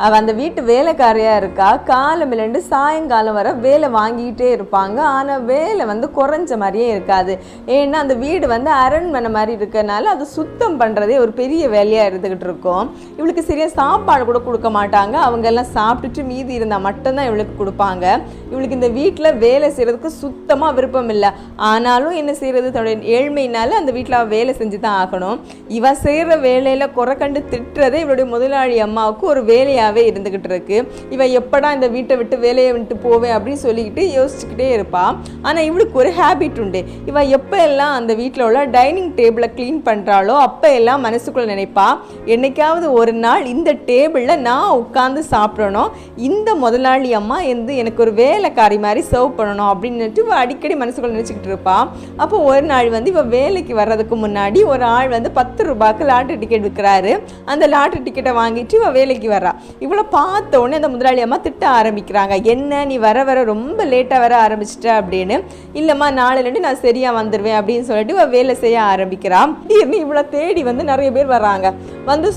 அவள் அந்த வீட்டு வேலைக்காரியாக இருக்கா. காலமிலண்டு சாயங்காலம் வர வேலை வாங்கிக்கிட்டே இருப்பாங்க. ஆனால் வேலை குறைஞ்ச மாதிரியே இருக்காது. ஏன்னா அந்த வீடு அரண்மனை மாதிரி இருக்கிறனால அது சுத்தம் பண்ணுறதே ஒரு பெரிய வேலையாக இருந்துக்கிட்டு இருக்கும். இவளுக்கு சரியாக சாப்பாடு கூட கொடுக்க மாட்டாங்க. அவங்க எல்லாம் சாப்பிட்டுட்டு மீதி இருந்தால் மட்டும்தான் இவளுக்கு கொடுப்பாங்க. இவளுக்கு இந்த வீட்டில் வேலை செய்கிறதுக்கு சுத்தமாக விருப்பம் இல்லை. ஆனாலும் என்ன செய்கிறது, தன்னுடைய ஏழ்மையினால அந்த வீட்டில் அவள் வேலை செஞ்சு தான் ஆகணும். இவன் செய்கிற வேலையில் குறை கண்டு திட்டுறதே இவளுடைய முதலாளி அம்மாவுக்கு ஒரு வேலையாக இருந்துகிட்டு இருக்கு. இவ எப்படா இந்த வீட்டை விட்டு வேலையை விட்டு போவேன் அப்படின்னு சொல்லிக்கிட்டு யோசிச்சுக்கிட்டே இருப்பா. ஆனா இவளுக்கு ஒரு ஹேபிட் உண்டு. இவ எப்ப எல்லாம் அந்த வீட்டில் உள்ள டைனிங் டேபிளை கிளீன் பண்றாளோ அப்ப எல்லாம் மனசுக்குள்ள நினைப்பா, என்னைக்காவது ஒரு நாள் இந்த டேபிள்ல நான் உட்கார்ந்து சாப்பிடணும், இந்த முதலாளி அம்மா எனக்கு ஒரு வேலைக்காரி மாதிரி சர்வ் பண்ணணும் அப்படின்னு இவ அடிக்கடி மனசுக்குள்ள நினைச்சுக்கிட்டு இருப்பா. அப்போ ஒரு நாள் இவ வேலைக்கு வர்றதுக்கு முன்னாடி ஒரு ஆள் 10 ரூபாய்க்கு லாட்டரி டிக்கெட் விற்கிறாரு. அந்த லாட்டரி டிக்கெட்டை வாங்கிட்டு இவ வேலைக்கு வர்றா. இவ்வளோ பார்த்த உடனே அந்த முதலாளி அம்மா திட்ட ஆரம்பிக்கிறாங்க. என்ன நீ வர ரொம்ப லேட்டாக வர ஆரம்பிச்சிட்ட அப்படின்னு. இல்லைம்மா நாளையிலேருந்து நான் சரியாக வந்துடுவேன் அப்படின்னு சொல்லிட்டு இவ வேலை செய்ய ஆரம்பிக்கிறான். திடீர்னு இவ்வளோ தேடி நிறைய பேர் வர்றாங்க.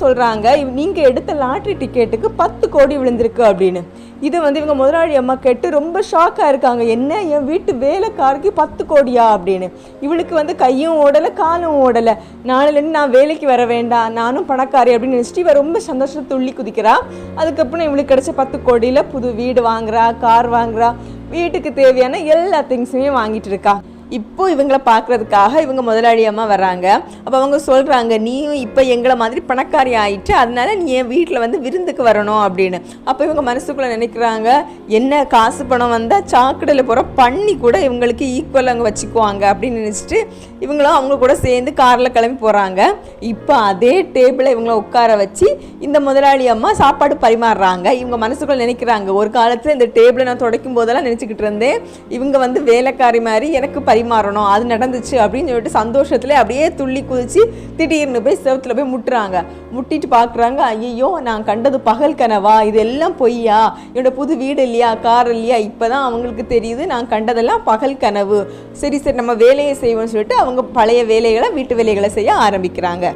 சொல்கிறாங்க, நீங்கள் எடுத்த லாட்ரி டிக்கெட்டுக்கு 10 கோடி விழுந்திருக்கு அப்படின்னு. இது இவங்க முதலாளி அம்மா கேட்டு ரொம்ப ஷாக்காக இருக்காங்க. என்ன, என் வீட்டு வேலைக்காருக்கு 10 கோடியா அப்படின்னு. இவளுக்கு கையும் ஓடலை காலும் ஓடலை. நாளையிலேருந்து நான் வேலைக்கு வர வேண்டாம், நானும் பணக்காரி அப்படின்னு நினச்சிட்டு இவ ரொம்ப சந்தோஷத்தை துள்ளி குதிக்கிறா. அதுக்கப்புறம் இவளுக்கு கிடைச்ச 10 கோடியில் புது வீடு வாங்குறா, கார் வாங்குறா, வீட்டுக்கு தேவையான எல்லா திங்ஸுமே வாங்கிட்டு இருக்கா. இப்போ இவங்களை பார்க்குறதுக்காக இவங்க முதலாளி அம்மா வர்றாங்க. அப்போ அவங்க சொல்கிறாங்க, நீயும் இப்போ எங்களை மாதிரி பணக்காரி ஆகிட்டு, அதனால நீ என் வீட்டில் விருந்துக்கு வரணும் அப்படின்னு. அப்போ இவங்க மனசுக்குள்ளே நினைக்கிறாங்க, என்ன காசு பணம் வந்தால் சாக்கடையில் போகிற பண்ணி கூட இவங்களுக்கு ஈக்குவல் அங்கே வச்சுக்குவாங்க அப்படின்னு நினச்சிட்டு இவங்களும் அவங்க கூட சேர்ந்து காரில் கிளம்பி போகிறாங்க. இப்போ அதே டேபிளை இவங்கள உட்கார வச்சு இந்த முதலாளி அம்மா சாப்பாடு பரிமாறுறாங்க. இவங்க மனசுக்குள்ளே நினைக்கிறாங்க, ஒரு காலத்தில் இந்த டேபிளை நான் துடைக்கும் போதெல்லாம் நினச்சிக்கிட்டு இருந்தேன், இவங்க வேலைக்காரி மாதிரி எனக்கு பரிமாறணும், அது நடந்துச்சு அப்படின்னு சொல்லிட்டு சந்தோஷத்துல அப்படியே துள்ளி குதிச்சு திடீர்னு போய் செவத்துல போய் முட்டுறாங்க. முட்டிட்டு பார்க்குறாங்க, ஐயோ நான் கண்டது பகல் கனவா, இதெல்லாம் பொய்யா, என்னோட புது வீடு இல்லையா, கார் இல்லையா, இப்போதான் அவங்களுக்கு தெரியுது நான் கண்டதெல்லாம் பகல் கனவு. சரி நம்ம வேலையை செய்வோம்னு சொல்லிட்டு அவங்க பழைய வேலைகளை, வீட்டு வேலைகளை செய்ய ஆரம்பிக்கிறாங்க.